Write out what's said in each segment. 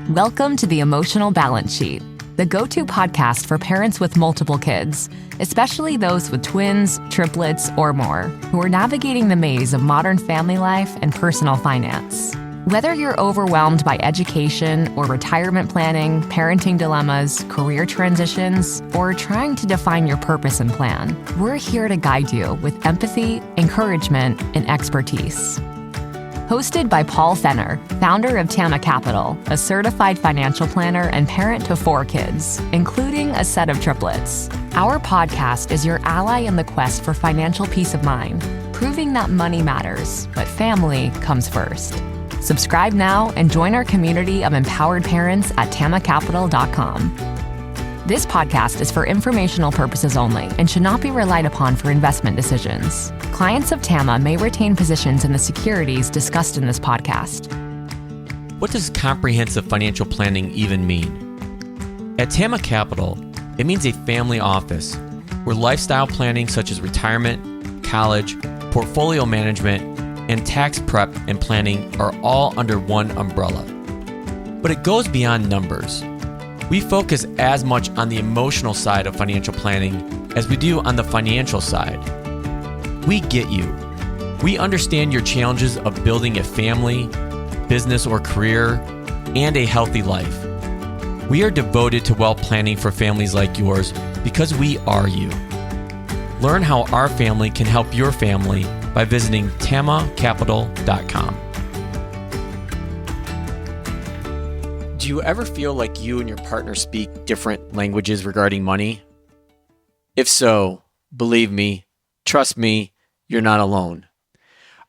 Welcome to the Emotional Balance Sheet, the go-to podcast for parents with multiple kids, especially those with twins, triplets, or more, who are navigating the maze of modern family life and personal finance. Whether you're overwhelmed by education or retirement planning, parenting dilemmas, career transitions, or trying to define your purpose and plan, we're here to guide you with empathy, encouragement, and expertise. Hosted by Paul Fenner, founder of Tama Capital, a certified financial planner and parent to 4 kids, including a set of triplets. Our podcast is your ally in the quest for financial peace of mind, proving that money matters, but family comes first. Subscribe now and join our community of empowered parents at tamacapital.com. This podcast is for informational purposes only and should not be relied upon for investment decisions. Clients of Tama may retain positions in the securities discussed in this podcast. What does comprehensive financial planning even mean? At Tama Capital, it means a family office where lifestyle planning such as retirement, college, portfolio management, and tax prep and planning are all under one umbrella. But it goes beyond numbers. We focus as much on the emotional side of financial planning as we do on the financial side. We get you. We understand your challenges of building a family, business or career, and a healthy life. We are devoted to wealth planning for families like yours because we are you. Learn how our family can help your family by visiting tamacapital.com. Do you ever feel like you and your partner speak different languages regarding money? If so, believe me, trust me, you're not alone.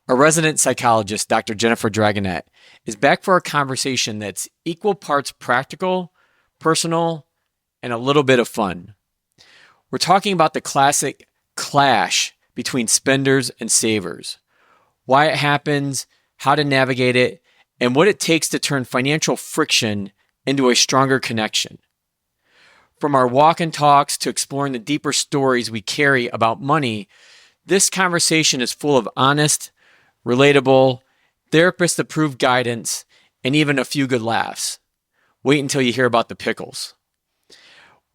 Our resident psychologist, Dr. Jennifer Dragonette, is back for a conversation that's equal parts practical, personal, and a little bit of fun. We're talking about the classic clash between spenders and savers, why it happens, how to navigate it, and what it takes to turn financial friction into a stronger connection. From our walk and talks to exploring the deeper stories we carry about money, this conversation is full of honest, relatable, therapist-approved guidance, and even a few good laughs. Wait until you hear about the pickles.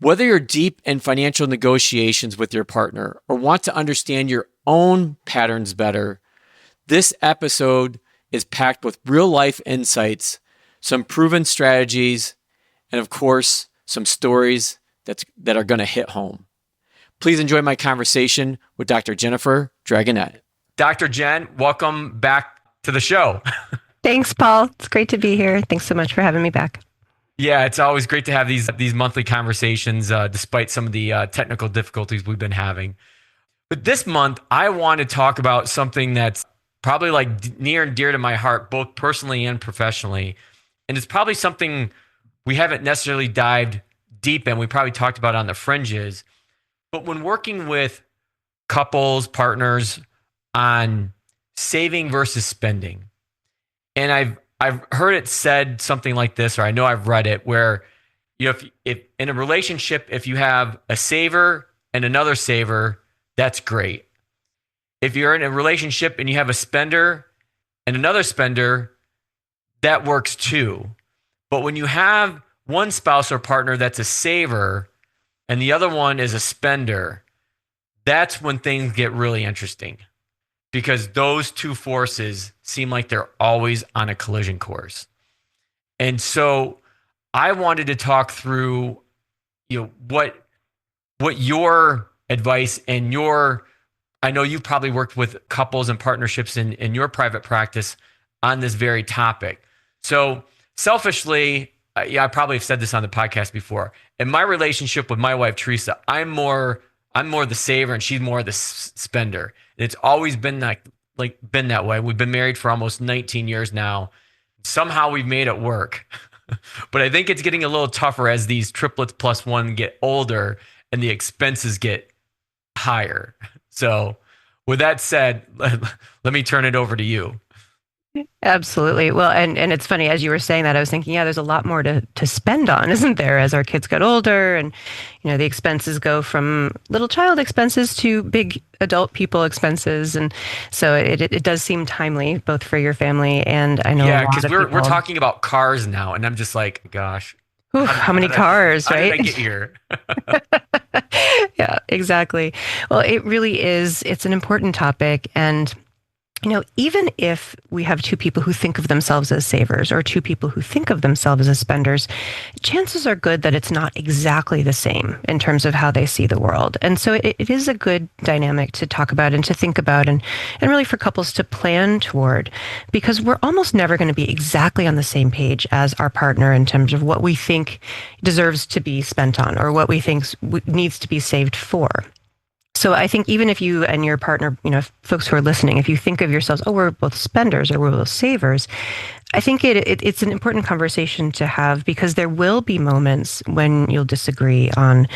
Whether you're deep in financial negotiations with your partner or want to understand your own patterns better, this episode is packed with real-life insights, some proven strategies, and of course, some stories that are going to hit home. Please enjoy my conversation with Dr. Jennifer Dragonette. Dr. Jen, welcome back to the show. Thanks, Paul. It's great to be here. Thanks so much for having me back. Yeah, it's always great to have these monthly conversations, despite some of the technical difficulties we've been having. But this month, I want to talk about something that's probably like near and dear to my heart, both personally and professionally. And it's probably something we haven't necessarily dived deep in. We probably talked about it on the fringes. But when working with couples, partners on saving versus spending, and I've heard it said something like this, or I know I've read it, where if in a relationship, if you have a saver and another saver, that's great. If you're in a relationship and you have a spender and another spender, that works too. But when you have one spouse or partner that's a saver and the other one is a spender, that's when things get really interesting, because those two forces seem like they're always on a collision course. And so I wanted to talk through, what your advice and I know you've probably worked with couples and partnerships in your private practice on this very topic. So selfishly, I probably have said this on the podcast before. In my relationship with my wife, Teresa, I'm more the saver and she's more the spender. And it's always been been that way. We've been married for almost 19 years now. Somehow we've made it work. But I think it's getting a little tougher as these triplets plus one get older and the expenses get higher. So with that said, let me turn it over to you. Absolutely. Well, and it's funny, as you were saying that, I was thinking, yeah, there's a lot more to spend on, isn't there, as our kids get older and, the expenses go from little child expenses to big adult people expenses. And so it does seem timely, both for your family and I know a Yeah, lot because of we're people. talking about cars now, and I'm just like, gosh, Oof, how many cars, how did I right? get here? Yeah, exactly. Well, it really is. It's an important topic. And even if we have two people who think of themselves as savers or two people who think of themselves as spenders, chances are good that it's not exactly the same in terms of how they see the world. And so it is a good dynamic to talk about and to think about and really for couples to plan toward, because we're almost never going to be exactly on the same page as our partner in terms of what we think deserves to be spent on or what we think needs to be saved for. So I think even if you and your partner, folks who are listening, if you think of yourselves, oh, we're both spenders or we're both savers, I think it's an important conversation to have, because there will be moments when you'll disagree on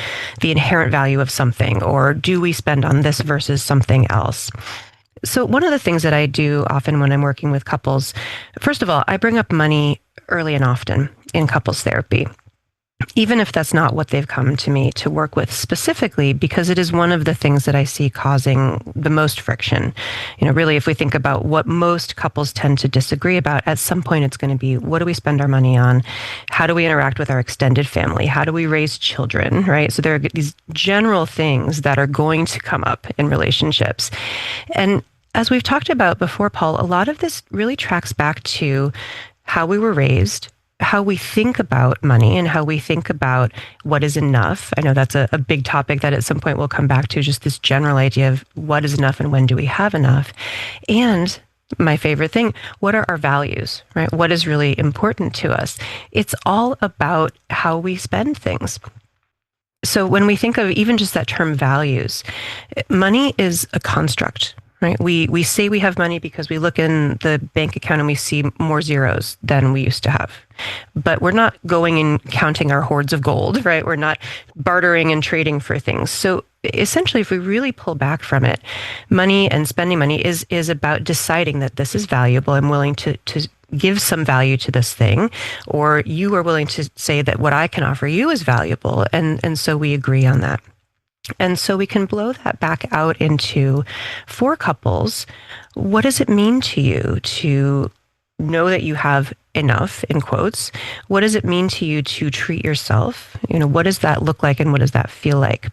the inherent value of something, or do we spend on this versus something else? So one of the things that I do often when I'm working with couples, first of all, I bring up money early and often in couples therapy, even if that's not what they've come to me to work with specifically, because it is one of the things that I see causing the most friction. Really, if we think about what most couples tend to disagree about, at some point it's going to be, what do we spend our money on? How do we interact with our extended family? How do we raise children, right? So there are these general things that are going to come up in relationships. And as we've talked about before, Paul, a lot of this really tracks back to how we were raised, how we think about money, and how we think about what is enough. I know that's a big topic that at some point we'll come back to, just this general idea of what is enough and when do we have enough. And my favorite thing, what are our values, right? What is really important to us? It's all about how we spend things. So when we think of even just that term values, money is a construct. Right. We say we have money because we look in the bank account and we see more zeros than we used to have. But we're not going and counting our hoards of gold, right? We're not bartering and trading for things. So essentially, if we really pull back from it, money and spending money is about deciding that this is valuable. I'm willing to give some value to this thing, or you are willing to say that what I can offer you is valuable. And so we agree on that. And so we can blow that back out into, for couples, what does it mean to you to know that you have enough, in quotes? What does it mean to you to treat yourself? What does that look like and what does that feel like?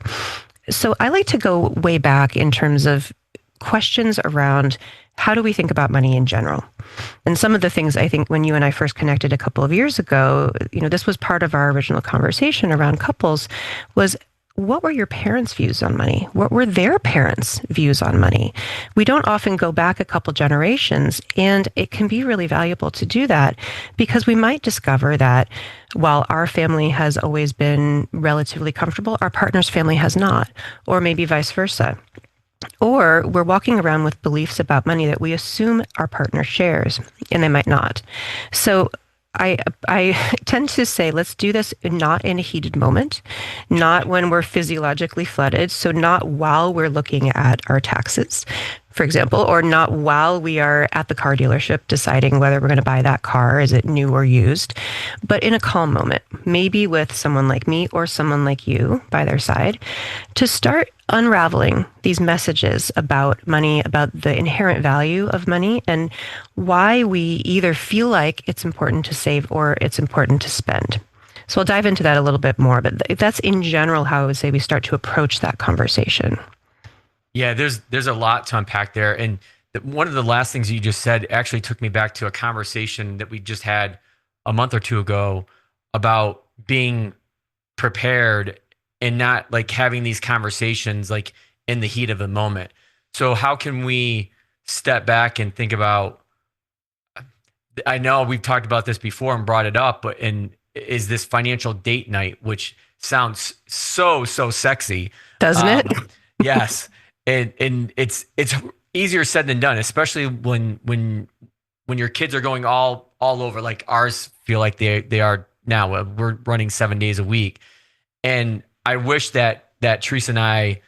So I like to go way back in terms of questions around how do we think about money in general? And some of the things I think when you and I first connected a couple of years ago, this was part of our original conversation around couples, was what were your parents' views on money? What were their parents' views on money? We don't often go back a couple generations, and it can be really valuable to do that, because we might discover that while our family has always been relatively comfortable, our partner's family has not, or maybe vice versa. Or we're walking around with beliefs about money that we assume our partner shares, and they might not. So I tend to say, let's do this not in a heated moment, not when we're physiologically flooded. So not while we're looking at our taxes, for example, or not while we are at the car dealership deciding whether we're going to buy that car, is it new or used, but in a calm moment, maybe with someone like me or someone like you by their side, to start unraveling these messages about money, about the inherent value of money, and why we either feel like it's important to save or it's important to spend. So I'll dive into that a little bit more, but that's in general how I would say we start to approach that conversation. Yeah, there's a lot to unpack there. And one of the last things you just said actually took me back to a conversation that we just had a month or two ago about being prepared and not like having these conversations like in the heat of the moment. So how can we step back and think about, I know we've talked about this before and brought it up, but is this financial date night, which sounds so sexy. Doesn't it? Yes. And it's easier said than done, especially when your kids are going all over, like ours feel like they are now. We're running 7 days a week. And I wish that Teresa and I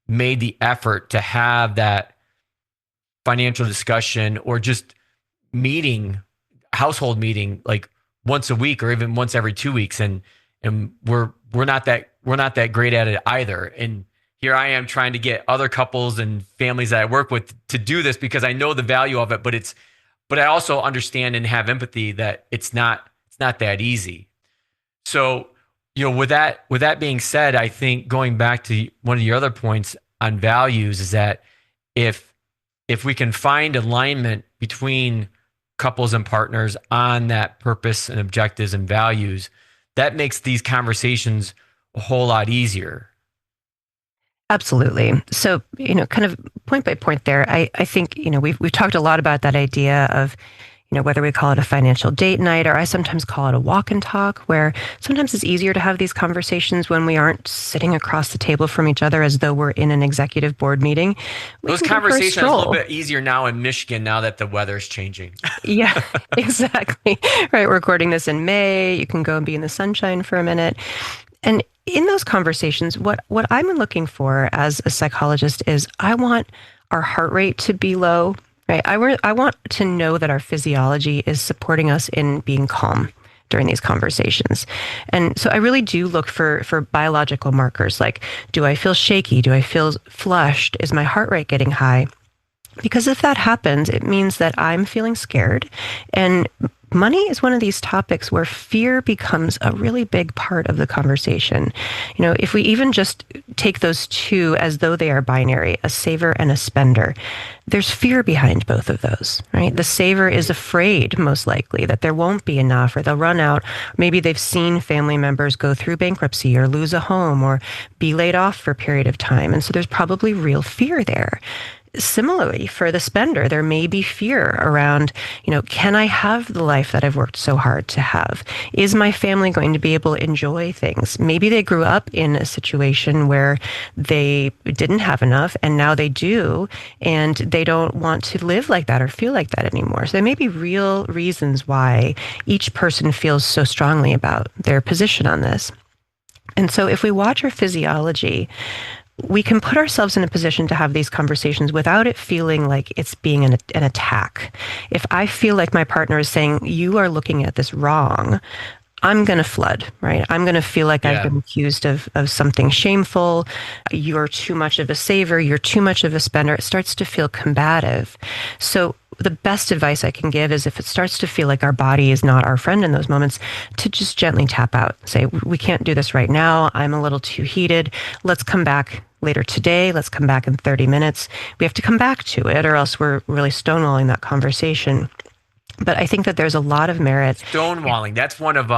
made the effort to have that financial discussion, or just household meeting, like once a week or even once every 2 weeks. And we're not that great at it either. And here I am trying to get other couples and families that I work with to do this because I know the value of it, but I also understand and have empathy that it's not that easy. So, with that being said, I think going back to one of your other points on values is that if we can find alignment between couples and partners on that purpose and objectives and values, that makes these conversations a whole lot easier. Absolutely. So, kind of point by point there, I think, we've talked a lot about that idea of, whether we call it a financial date night, or I sometimes call it a walk and talk, where sometimes it's easier to have these conversations when we aren't sitting across the table from each other as though we're in an executive board meeting. Those conversations are a little bit easier now in Michigan, now that the weather's changing. Yeah, exactly. Right. We're recording this in May. You can go and be in the sunshine for a minute. And in those conversations, what I'm looking for as a psychologist is I want our heart rate to be low. Right. I want to know that our physiology is supporting us in being calm during these conversations. And so I really do look for biological markers like, do I feel shaky? Do I feel flushed? Is my heart rate getting high? Because if that happens, it means that I'm feeling scared. And money is one of these topics where fear becomes a really big part of the conversation. If we even just take those two as though they are binary, a saver and a spender, there's fear behind both of those, right? The saver is afraid, most likely, that there won't be enough or they'll run out. Maybe they've seen family members go through bankruptcy or lose a home or be laid off for a period of time. And so there's probably real fear there. Similarly, for the spender, there may be fear around, can I have the life that I've worked so hard to have? Is my family going to be able to enjoy things? Maybe they grew up in a situation where they didn't have enough and now they do, and they don't want to live like that or feel like that anymore. So there may be real reasons why each person feels so strongly about their position on this. And so if we watch our physiology, we can put ourselves in a position to have these conversations without it feeling like it's being an attack. If I feel like my partner is saying, you are looking at this wrong, I'm going to flood, right? I'm going to feel like I've been accused of something shameful. You're too much of a saver. You're too much of a spender. It starts to feel combative. So the best advice I can give is if it starts to feel like our body is not our friend in those moments, to just gently tap out. Say, we can't do this right now. I'm a little too heated. Let's come back later today. Let's come back in 30 minutes. We have to come back to it or else we're really stonewalling that conversation. But I think that there's a lot of merit. Stonewalling. That's one of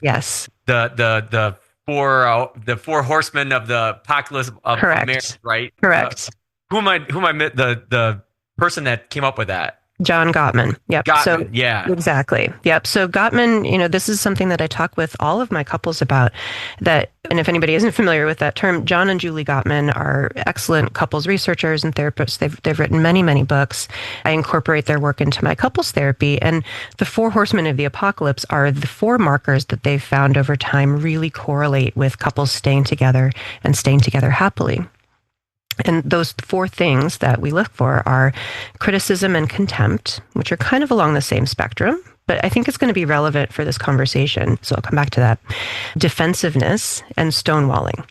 yes, the four horsemen of the apocalypse of marriage, right? Correct. Who am I? The person that came up with that? John Gottman. Yep. Gottman, So, yeah. Exactly. Yep. So Gottman, this is something that I talk with all of my couples about that. And if anybody isn't familiar with that term, John and Julie Gottman are excellent couples researchers and therapists. They've written many, many books. I incorporate their work into my couples therapy. And the four horsemen of the apocalypse are the four markers that they've found over time really correlate with couples staying together and staying together happily. And those four things that we look for are criticism and contempt, which are kind of along the same spectrum, but I think it's going to be relevant for this conversation. So I'll come back to that. Defensiveness and stonewalling.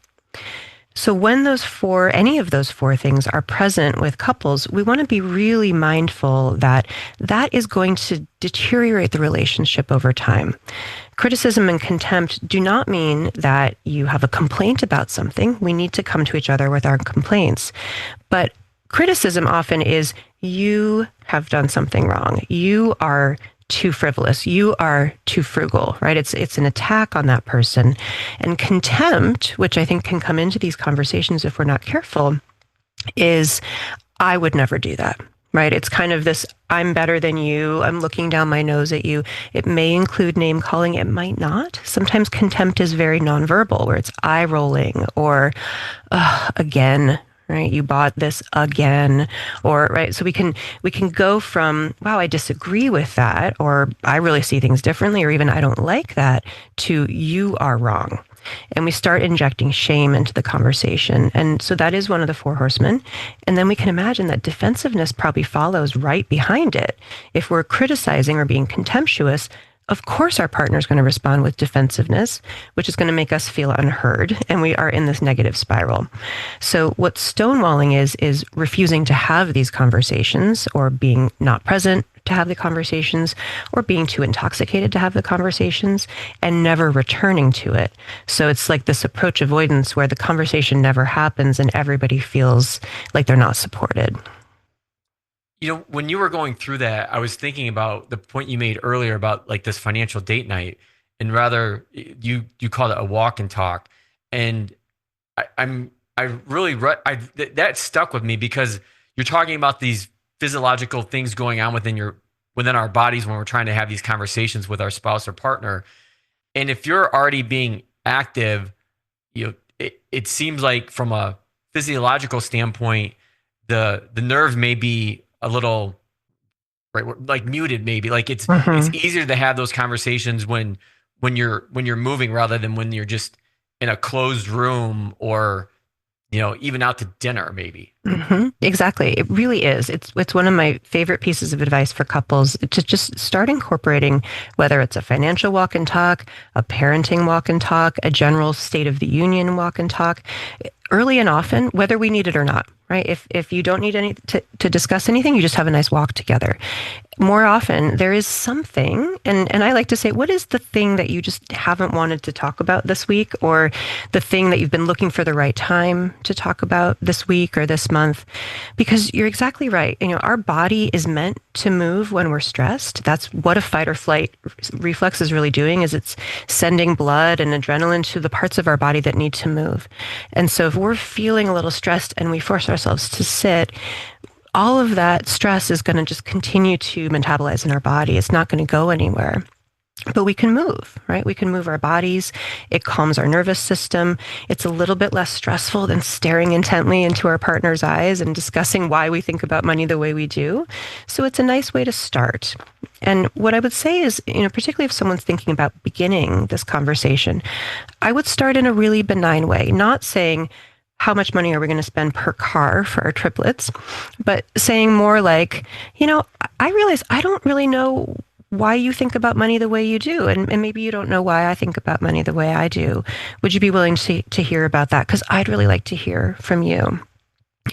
So when any of those four things are present with couples, we want to be really mindful that that is going to deteriorate the relationship over time. Criticism and contempt do not mean that you have a complaint about something. We need to come to each other with our complaints. But criticism often is, you have done something wrong. You are too frivolous. You are too frugal, right? It's an attack on that person. And contempt, which I think can come into these conversations if we're not careful, is, I would never do that, right? It's kind of this, I'm better than you. I'm looking down my nose at you. It may include name calling. It might not. Sometimes contempt is very nonverbal, where it's eye rolling or again, right? You bought this again, or right. So we can go from, wow, I disagree with that, or I really see things differently, or even I don't like that, to you are wrong. and we start injecting shame into the conversation. And so that is one of the four horsemen. And then we can imagine that defensiveness probably follows right behind it. If we're criticizing or being contemptuous, of course our partner is going to respond with defensiveness, which is going to make us feel unheard, and we are in this negative spiral. So what stonewalling is refusing to have these conversations, or being not present to have the conversations, or being too intoxicated to have the conversations, and never returning to it. So it's like this approach avoidance where the conversation never happens and everybody feels like they're not supported. You know, when you were going through that, I was thinking about the point you made earlier about like this financial date night, and rather you called it a walk and talk. And that stuck with me, because you're talking about these physiological things going on within our bodies when we're trying to have these conversations with our spouse or partner. And if you're already being active, it seems like from a physiological standpoint, the nerves may be a little, right, like muted, maybe. Like it's easier to have those conversations when you're moving, rather than when you're just in a closed room, or even out to dinner, maybe. Mm-hmm. Exactly. It really is. It's one of my favorite pieces of advice for couples to just start incorporating, whether it's a financial walk and talk, a parenting walk and talk, a general state of the union walk and talk, early and often, whether we need it or not, right? If you don't need to discuss anything, you just have a nice walk together. More often, there is something, and I like to say, what is the thing that you just haven't wanted to talk about this week, or the thing that you've been looking for the right time to talk about this week or this month? Because you're exactly right. Our body is meant to move when we're stressed. That's what a fight or flight reflex is really doing, is it's sending blood and adrenaline to the parts of our body that need to move. And so if we're feeling a little stressed and we force ourselves to sit, all of that stress is going to just continue to metabolize in our body. It's not going to go anywhere. But we can move, right? We can move our bodies. It calms our nervous system. It's a little bit less stressful than staring intently into our partner's eyes and discussing why we think about money the way we do. So it's a nice way to start. And what I would say is, particularly if someone's thinking about beginning this conversation, I would start in a really benign way, not saying, how much money are we going to spend per car for our triplets? But saying more like, I realize I don't really know why you think about money the way you do. And maybe you don't know why I think about money the way I do. Would you be willing to hear about that? Because I'd really like to hear from you.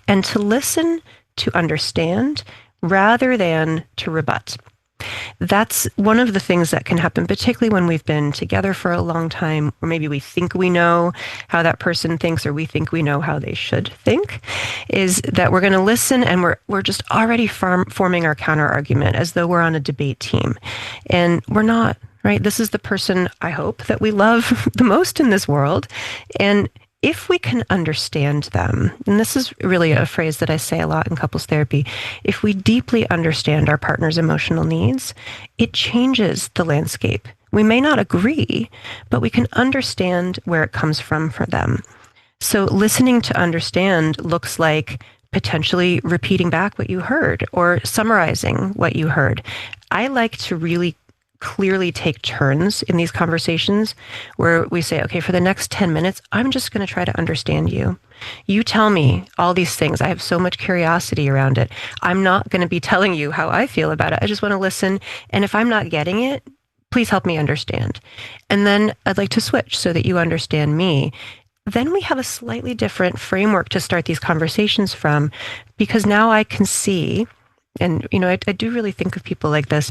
And to listen, to understand, rather than to rebut. That's one of the things that can happen, particularly when we've been together for a long time, or maybe we think we know how that person thinks, or we think we know how they should think, is that we're going to listen and we're just already forming our counter argument as though we're on a debate team. And we're not, right? This is the person I hope that we love the most in this world. And if we can understand them, and this is really a phrase that I say a lot in couples therapy, if we deeply understand our partner's emotional needs, it changes the landscape. We may not agree, but we can understand where it comes from for them. So listening to understand looks like potentially repeating back what you heard or summarizing what you heard. I like to really clearly take turns in these conversations where we say, okay, for the next 10 minutes, I'm just going to try to understand you. You tell me all these things. I have so much curiosity around it. I'm not going to be telling you how I feel about it. I just want to listen. And if I'm not getting it, please help me understand. And then I'd like to switch so that you understand me. Then we have a slightly different framework to start these conversations from, because now I can see, and I do really think of people like this.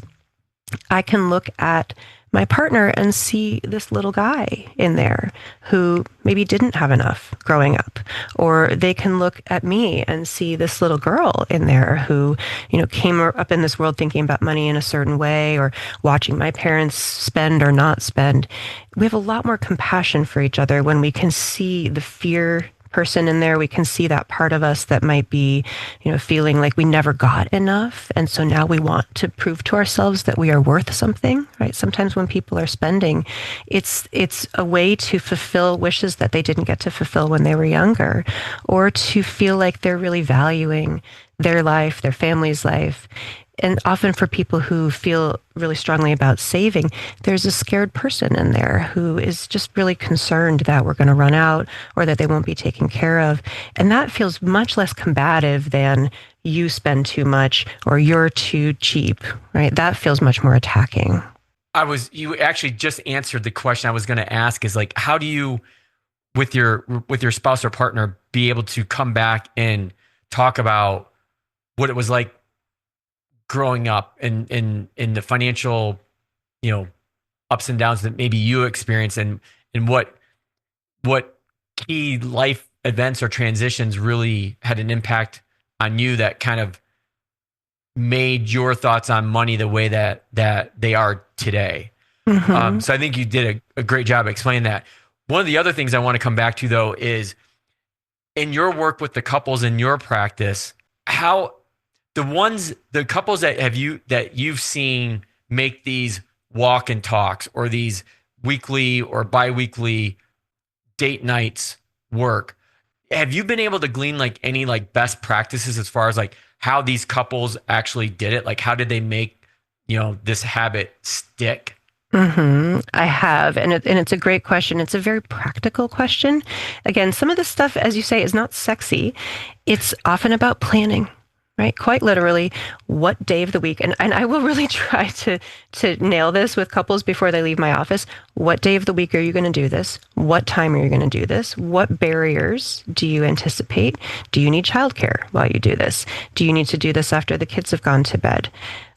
I can look at my partner and see this little guy in there who maybe didn't have enough growing up. Or they can look at me and see this little girl in there who, came up in this world thinking about money in a certain way, or watching my parents spend or not spend. We have a lot more compassion for each other when we can see the fear person in there. We can see that part of us that might be, feeling like we never got enough. And so now we want to prove to ourselves that we are worth something, right? Sometimes when people are spending, it's a way to fulfill wishes that they didn't get to fulfill when they were younger, or to feel like they're really valuing their life, their family's life. And often for people who feel really strongly about saving, there's a scared person in there who is just really concerned that we're going to run out or that they won't be taken care of. And that feels much less combative than you spend too much or you're too cheap, right? That feels much more attacking. You actually just answered the question I was going to ask, is like, how do you, with your spouse or partner, be able to come back and talk about what it was like growing up in the financial, ups and downs that maybe you experienced, and what key life events or transitions really had an impact on you that kind of made your thoughts on money the way that they are today. Mm-hmm. So I think you did a great job explaining that. One of the other things I want to come back to, though, is in your work with the couples in your practice, how the couples that you've seen make these walk and talks or these weekly or biweekly date nights work, have you been able to glean like any like best practices as far as like how these couples actually did it? Like, how did they make, this habit stick? Mm-hmm. I have. And it's a great question. It's a very practical question. Again, some of this stuff, as you say, is not sexy. It's often about planning, right? Quite literally, what day of the week, and I will really try to nail this with couples before they leave my office. What day of the week are you going to do this? What time are you going to do this? What barriers do you anticipate? Do you need childcare while you do this? Do you need to do this after the kids have gone to bed?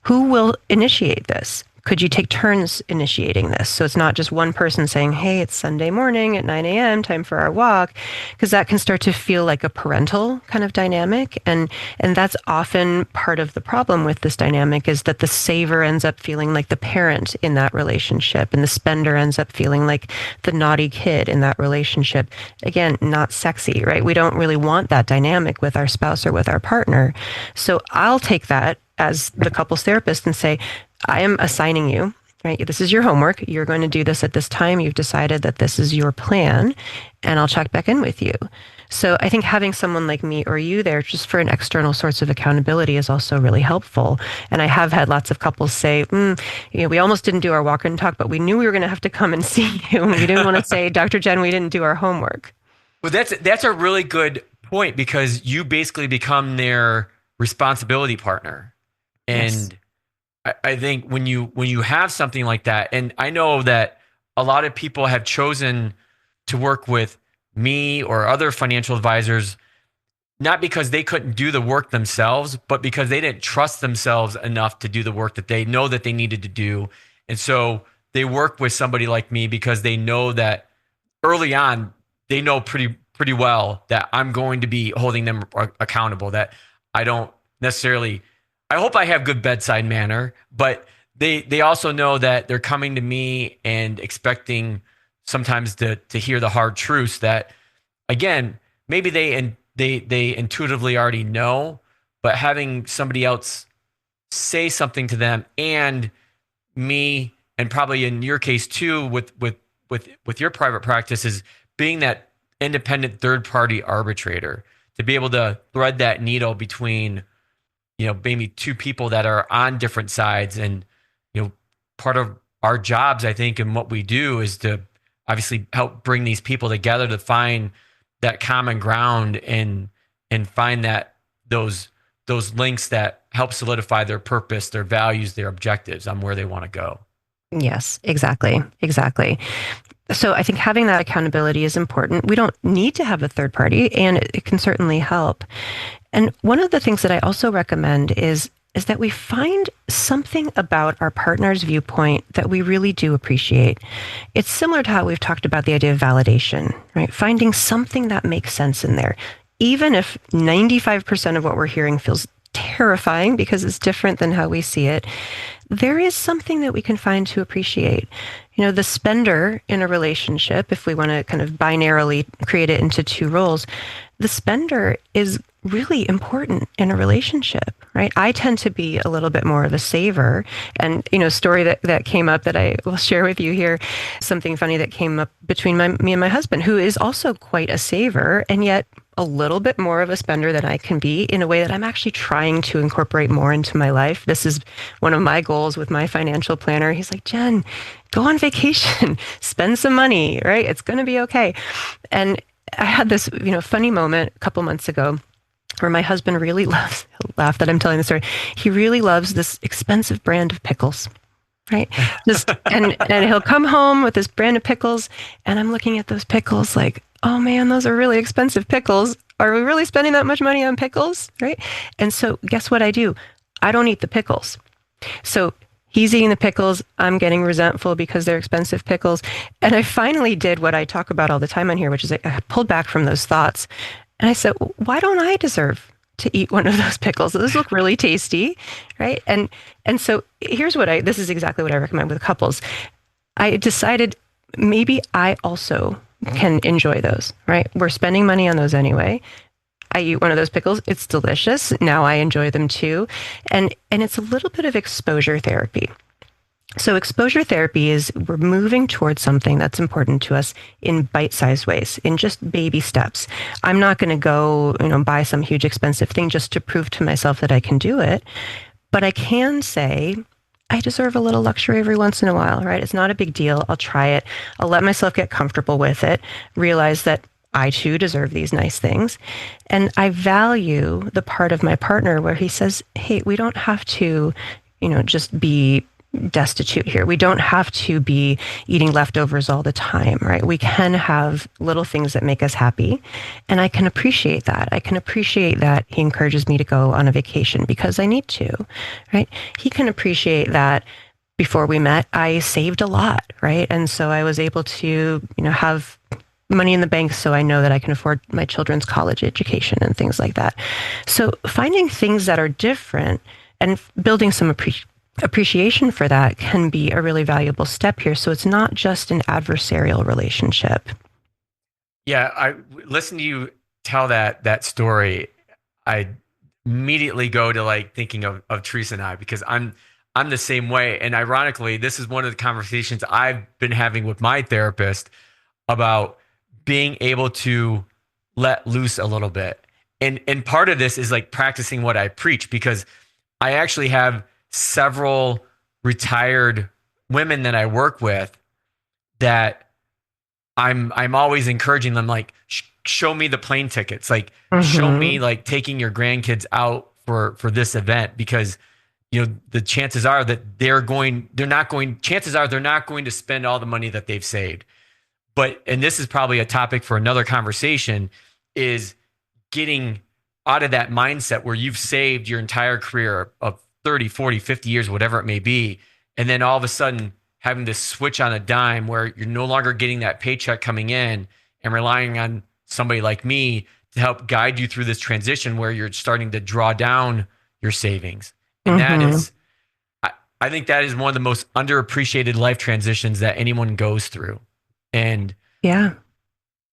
Who will initiate this? Could you take turns initiating this? So it's not just one person saying, hey, it's Sunday morning at 9 a.m., time for our walk, because that can start to feel like a parental kind of dynamic. And that's often part of the problem with this dynamic, is that the saver ends up feeling like the parent in that relationship, and the spender ends up feeling like the naughty kid in that relationship. Again, not sexy, right? We don't really want that dynamic with our spouse or with our partner. So I'll take that as the couples therapist and say, I am assigning you, right? This is your homework. You're going to do this at this time. You've decided that this is your plan, and I'll check back in with you. So I think having someone like me or you there just for an external source of accountability is also really helpful. And I have had lots of couples say, we almost didn't do our walk and talk, but we knew we were going to have to come and see you. And we didn't want to say, Dr. Jen, we didn't do our homework. Well, that's a really good point, because you basically become their responsibility partner. And yes. I think when you have something like that, and I know that a lot of people have chosen to work with me or other financial advisors, not because they couldn't do the work themselves, but because they didn't trust themselves enough to do the work that they know that they needed to do. And so they work with somebody like me because they know that early on, they know pretty well that I'm going to be holding them accountable, that I don't necessarily... I hope I have good bedside manner, but they also know that they're coming to me and expecting sometimes to hear the hard truths that, again, maybe they intuitively already know, but having somebody else say something to them, and me, and probably in your case too, with your private practice, is being that independent third party arbitrator to be able to thread that needle between maybe two people that are on different sides. And, part of our jobs, I think, and what we do is to obviously help bring these people together to find that common ground and find that those links that help solidify their purpose, their values, their objectives on where they want to go. Yes, exactly. So I think having that accountability is important. We don't need to have a third party, and it can certainly help. And one of the things that I also recommend is that we find something about our partner's viewpoint that we really do appreciate. It's similar to how we've talked about the idea of validation, right? Finding something that makes sense in there. Even if 95% of what we're hearing feels terrifying because it's different than how we see it, there is something that we can find to appreciate. The spender in a relationship, if we want to kind of binarily create it into two roles, the spender is really important in a relationship, right? I tend to be a little bit more of a saver. And, story that came up that I will share with you here, something funny that came up between me and my husband, who is also quite a saver and yet a little bit more of a spender than I can be, in a way that I'm actually trying to incorporate more into my life. This is one of my goals with my financial planner. He's like, Jen, go on vacation, spend some money, right? It's going to be okay. And I had this, funny moment a couple months ago where my husband really loves, he'll laugh that I'm telling the story. He really loves this expensive brand of pickles, right? And he'll come home with this brand of pickles, and I'm looking at those pickles like, oh man, those are really expensive pickles. Are we really spending that much money on pickles, right? And so guess what I do? I don't eat the pickles. So he's eating the pickles. I'm getting resentful because they're expensive pickles. And I finally did what I talk about all the time on here, which is I pulled back from those thoughts. And I said, why don't I deserve to eat one of those pickles? Those look really tasty, right? And so here's this is exactly what I recommend with couples. I decided maybe I also can enjoy those, right? We're spending money on those anyway. I eat one of those pickles. It's delicious. Now I enjoy them too. And it's a little bit of exposure therapy. So exposure therapy is we're moving towards something that's important to us in bite-sized ways, in just baby steps. I'm not going to go, buy some huge expensive thing just to prove to myself that I can do it. But I can say, I deserve a little luxury every once in a while, right? It's not a big deal. I'll try it. I'll let myself get comfortable with it, realize that I too deserve these nice things. And I value the part of my partner where he says, hey, we don't have to, just be destitute here. We don't have to be eating leftovers all the time, right? We can have little things that make us happy. And I can appreciate that. I can appreciate that he encourages me to go on a vacation because I need to, right? He can appreciate that before we met, I saved a lot, right? And so I was able to, have money in the bank so I know that I can afford my children's college education and things like that. So finding things that are different and building some appreciation for that can be a really valuable step here. So it's not just an adversarial relationship. Yeah, I listen to you tell that story. I immediately go to thinking of Teresa and I, because I'm the same way. And ironically, this is one of the conversations I've been having with my therapist about being able to let loose a little bit. And part of this is practicing what I preach, because I actually have several retired women that I work with that I'm always encouraging them, show me the plane tickets, show me taking your grandkids out for this event, because the chances are that they're not going to spend all the money that they've saved. And this is probably a topic for another conversation, is getting out of that mindset where you've saved your entire career of 30, 40, 50 years, whatever it may be. And then all of a sudden having to switch on a dime where you're no longer getting that paycheck coming in and relying on somebody like me to help guide you through this transition where you're starting to draw down your savings. And that is, I think that is one of the most underappreciated life transitions that anyone goes through. And yeah,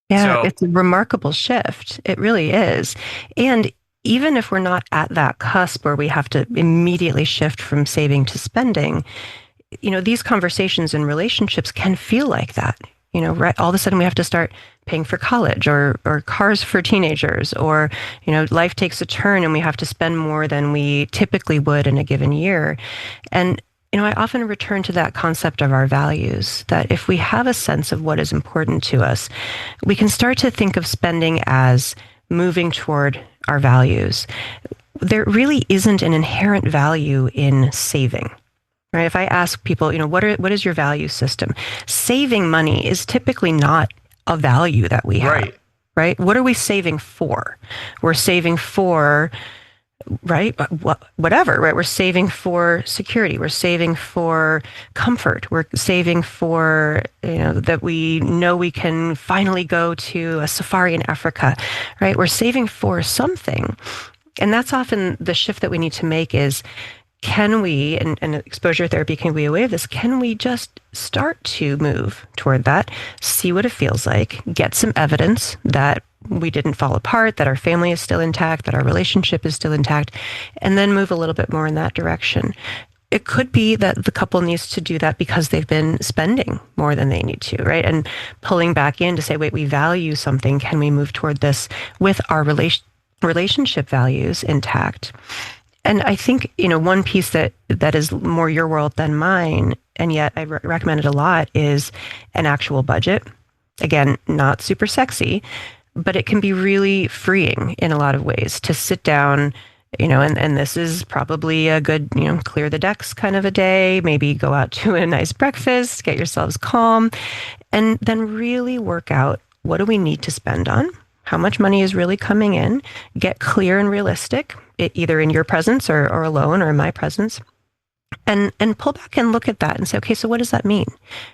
it's a remarkable shift. It really is. And even if we're not at that cusp where we have to immediately shift from saving to spending, these conversations in relationships can feel like that. Right? All of a sudden we have to start paying for college or cars for teenagers, or, life takes a turn and we have to spend more than we typically would in a given year. And, I often return to that concept of our values, that if we have a sense of what is important to us, we can start to think of spending as moving toward our values. There really isn't an inherent value in saving, right? If I ask people, what is your value system? Saving money is typically not a value that we have, right? What are we saving for? We're saving for, right? Whatever, right? We're saving for security. We're saving for comfort. We're saving for, that we know we can finally go to a safari in Africa, right? We're saving for something. And that's often the shift that we need to make is, can we, and exposure therapy can be a way of this, can we just start to move toward that, see what it feels like, get some evidence that we didn't fall apart, that our family is still intact, that our relationship is still intact, and then move a little bit more in that direction. It could be that the couple needs to do that because they've been spending more than they need to, right? And pulling back in to say, wait, we value something. Can we move toward this with our relationship values intact? And I think, one piece that is more your world than mine, and yet I recommend it a lot, is an actual budget. Again, not super sexy, but it can be really freeing in a lot of ways to sit down, and this is probably a good, clear the decks kind of a day, maybe go out to a nice breakfast, get yourselves calm, and then really work out, what do we need to spend on? How much money is really coming in? Get clear and realistic, either in your presence or alone or in my presence. And pull back and look at that and say, okay, so what does that mean,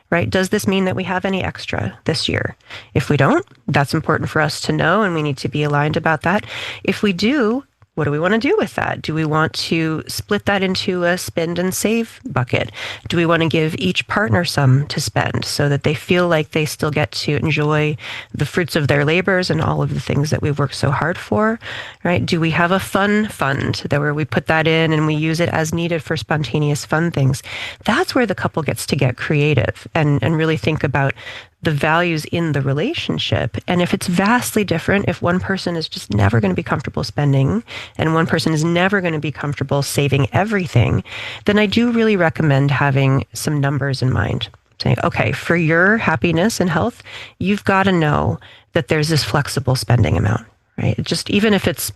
right? Does this mean that we have any extra this year? If we don't, that's important for us to know, and we need to be aligned about that. If we do, what do we want to do with that? Do we want to split that into a spend and save bucket? Do we want to give each partner some to spend so that they feel like they still get to enjoy the fruits of their labors and all of the things that we've worked so hard for, right? Do we have a fun fund where we put that in and we use it as needed for spontaneous fun things? That's where the couple gets to get creative and really think about the values in the relationship. And if it's vastly different, if one person is just never going to be comfortable spending and one person is never going to be comfortable saving everything, then I do really recommend having some numbers in mind. Saying, okay, for your happiness and health, you've got to know that there's this flexible spending amount, right? Just even if it's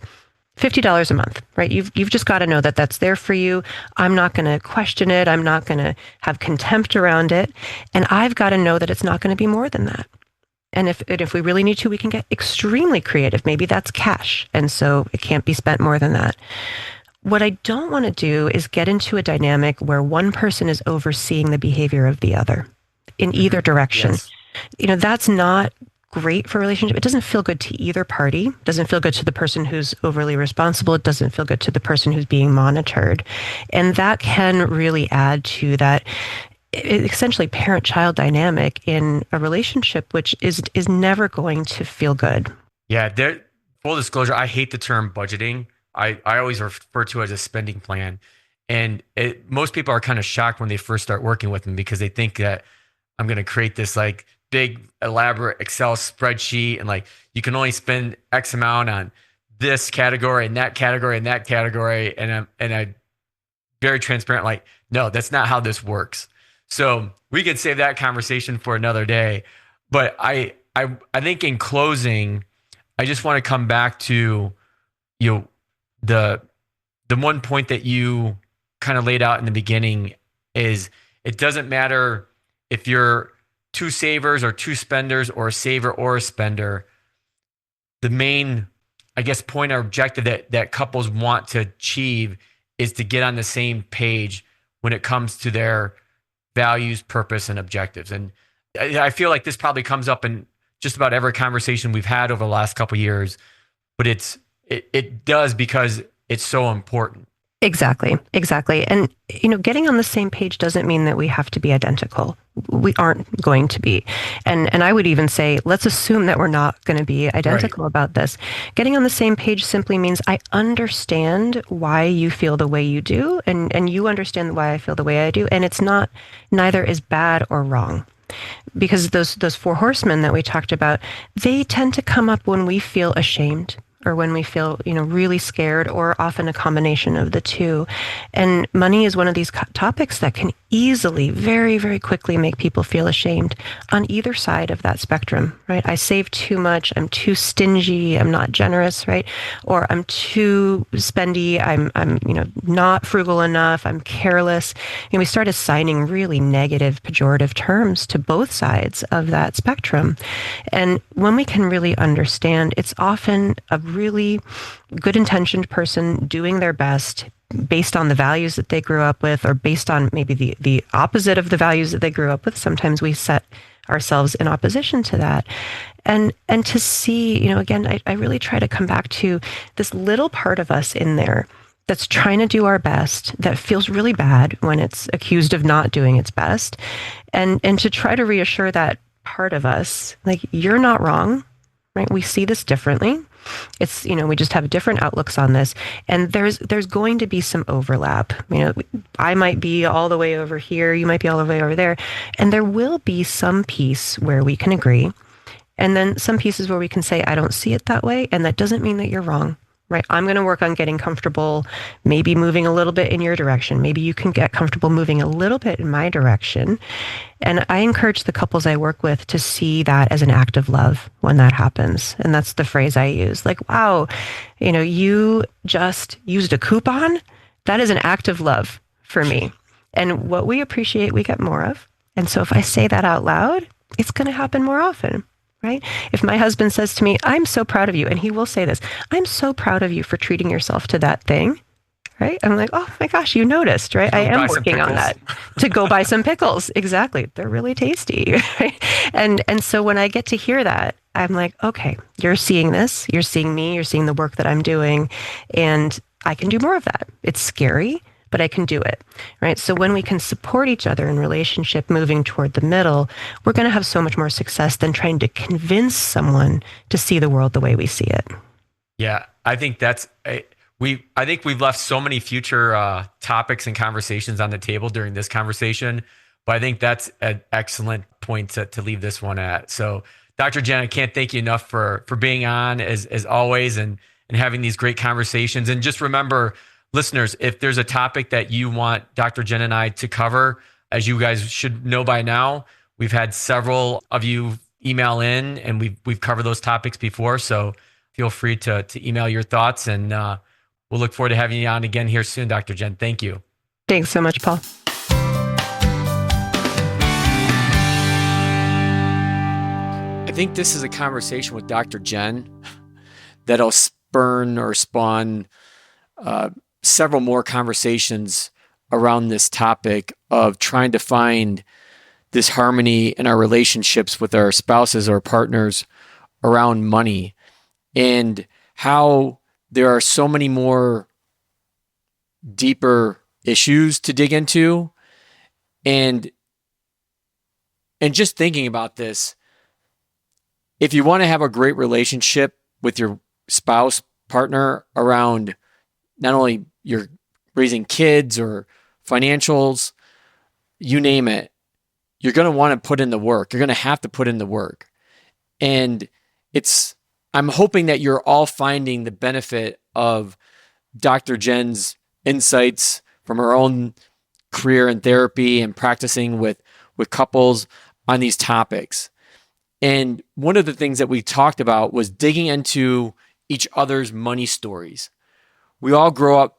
$50 a month, right? You've just got to know that that's there for you. I'm not going to question it. I'm not going to have contempt around it. And I've got to know that it's not going to be more than that. And if we really need to, we can get extremely creative. Maybe that's cash. And so it can't be spent more than that. What I don't want to do is get into a dynamic where one person is overseeing the behavior of the other in either direction. Yes. That's not great for a relationship. It doesn't feel good to either party. It doesn't feel good to the person who's overly responsible. It doesn't feel good to the person who's being monitored. And that can really add to that essentially parent-child dynamic in a relationship, which is never going to feel good. Yeah, full disclosure, I hate the term budgeting. I always refer to it as a spending plan. And most people are kind of shocked when they first start working with me because they think that I'm going to create this like big elaborate Excel spreadsheet and like you can only spend X amount on this category and that category and that category, and I'm very transparent, like, no, that's not how this works. So we could save that conversation for another day. But I think in closing, I just want to come back to the one point that you kind of laid out in the beginning is it doesn't matter if you're two savers or two spenders or a saver or a spender. The main, I guess, point or objective that couples want to achieve is to get on the same page when it comes to their values, purpose, and objectives. And I feel like this probably comes up in just about every conversation we've had over the last couple of years, but it does because it's so important. Exactly. And, getting on the same page doesn't mean that we have to be identical. We aren't going to be. And I would even say, let's assume that we're not going to be identical about this. Getting on the same page simply means I understand why you feel the way you do, and you understand why I feel the way I do. And it's neither is bad or wrong. Because those four horsemen that we talked about, they tend to come up when we feel ashamed or when we feel, really scared, or often a combination of the two. And money is one of these topics that can easily, very, very quickly make people feel ashamed on either side of that spectrum, right? I save too much. I'm too stingy. I'm not generous, right? Or I'm too spendy. I'm not frugal enough. I'm careless. We start assigning really negative, pejorative terms to both sides of that spectrum. And when we can really understand, it's often a really good intentioned person doing their best based on the values that they grew up with, or based on maybe the opposite of the values that they grew up with. Sometimes we set ourselves in opposition to that. And to see, again, I really try to come back to this little part of us in there that's trying to do our best, that feels really bad when it's accused of not doing its best. And to try to reassure that part of us, like, you're not wrong. right? We see this differently. It's, we just have different outlooks on this. And there's going to be some overlap. I might be all the way over here, you might be all the way over there. And there will be some piece where we can agree. And then some pieces where we can say, I don't see it that way. And that doesn't mean that you're wrong, right? I'm going to work on getting comfortable, maybe moving a little bit in your direction. Maybe you can get comfortable moving a little bit in my direction. And I encourage the couples I work with to see that as an act of love when that happens. And that's the phrase I use. Like, wow, you just used a coupon. That is an act of love for me. And what we appreciate, we get more of. And so if I say that out loud, it's going to happen more often. Right? If my husband says to me, I'm so proud of you, and he will say this, I'm so proud of you for treating yourself to that thing, right? I'm like, oh my gosh, you noticed, right? I am working on that to go buy some pickles. Exactly. They're really tasty, right? And so when I get to hear that, I'm like, okay, you're seeing this, you're seeing me, you're seeing the work that I'm doing, and I can do more of that. It's scary, but I can do it, right? So when we can support each other in relationship moving toward the middle, we're going to have so much more success than trying to convince someone to see the world the way we see it. Yeah, I think I think we've left so many future topics and conversations on the table during this conversation, but I think that's an excellent point to leave this one at. So, Dr. Jen, I can't thank you enough for being on as always and having these great conversations. And just remember, listeners, if there's a topic that you want Dr. Jen and I to cover, as you guys should know by now, we've had several of you email in and we've covered those topics before. So feel free to email your thoughts, and we'll look forward to having you on again here soon, Dr. Jen. Thank you. Thanks so much, Paul. I think this is a conversation with Dr. Jen that'll spurn or spawn several more conversations around this topic of trying to find this harmony in our relationships with our spouses or partners around money, and how there are so many more deeper issues to dig into. And just thinking about this, if you want to have a great relationship with your spouse, partner around not only you're raising kids or financials, you name it, you're going to want to put in the work. You're going to have to put in the work. And I'm hoping that you're all finding the benefit of Dr. Jen's insights from her own career in therapy and practicing with couples on these topics. And one of the things that we talked about was digging into each other's money stories. We all grow up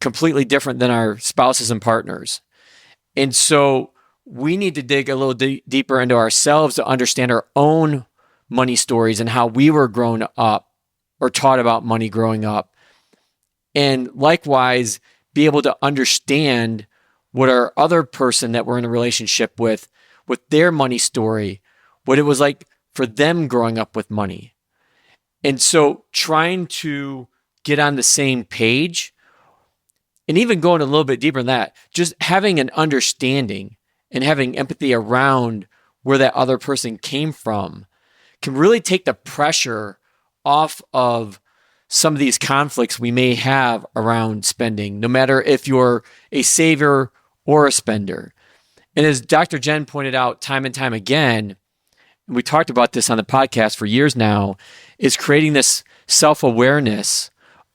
completely different than our spouses and partners. And so we need to dig a little deeper into ourselves to understand our own money stories and how we were grown up or taught about money growing up. And likewise, be able to understand what our other person that we're in a relationship with their money story, what it was like for them growing up with money. And so trying to get on the same page, and even going a little bit deeper than that, just having an understanding and having empathy around where that other person came from can really take the pressure off of some of these conflicts we may have around spending, no matter if you're a saver or a spender. And as Dr. Jen pointed out time and time again, and we talked about this on the podcast for years now, is creating this self-awareness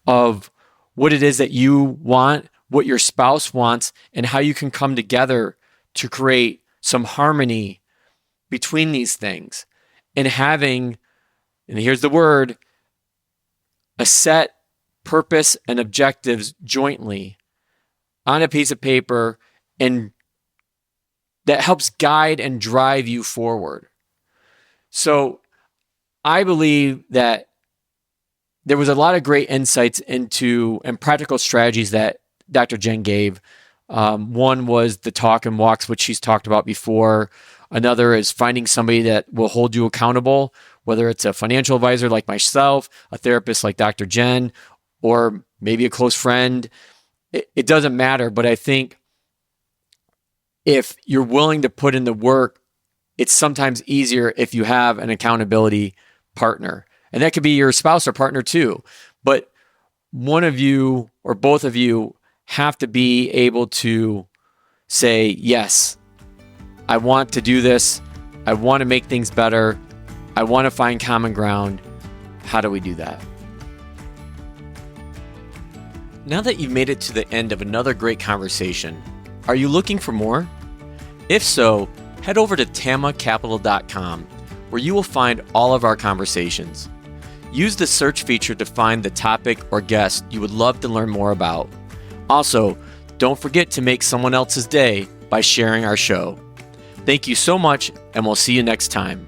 of what it is that you want, what your spouse wants, and how you can come together to create some harmony between these things. And having, and here's the word, a set purpose and objectives jointly on a piece of paper, and that helps guide and drive you forward. So I believe that there was a lot of great insights into and practical strategies that Dr. Jen gave. One was the talk and walks, which she's talked about before. Another is finding somebody that will hold you accountable, whether it's a financial advisor like myself, a therapist like Dr. Jen, or maybe a close friend. It doesn't matter, but I think if you're willing to put in the work, it's sometimes easier if you have an accountability partner And that could be your spouse or partner too. But one of you or both of you have to be able to say, yes, I want to do this. I want to make things better. I want to find common ground. How do we do that? Now that you've made it to the end of another great conversation, are you looking for more? If so, head over to tamacapital.com, where you will find all of our conversations. Use the search feature to find the topic or guest you would love to learn more about. Also, don't forget to make someone else's day by sharing our show. Thank you so much, and we'll see you next time.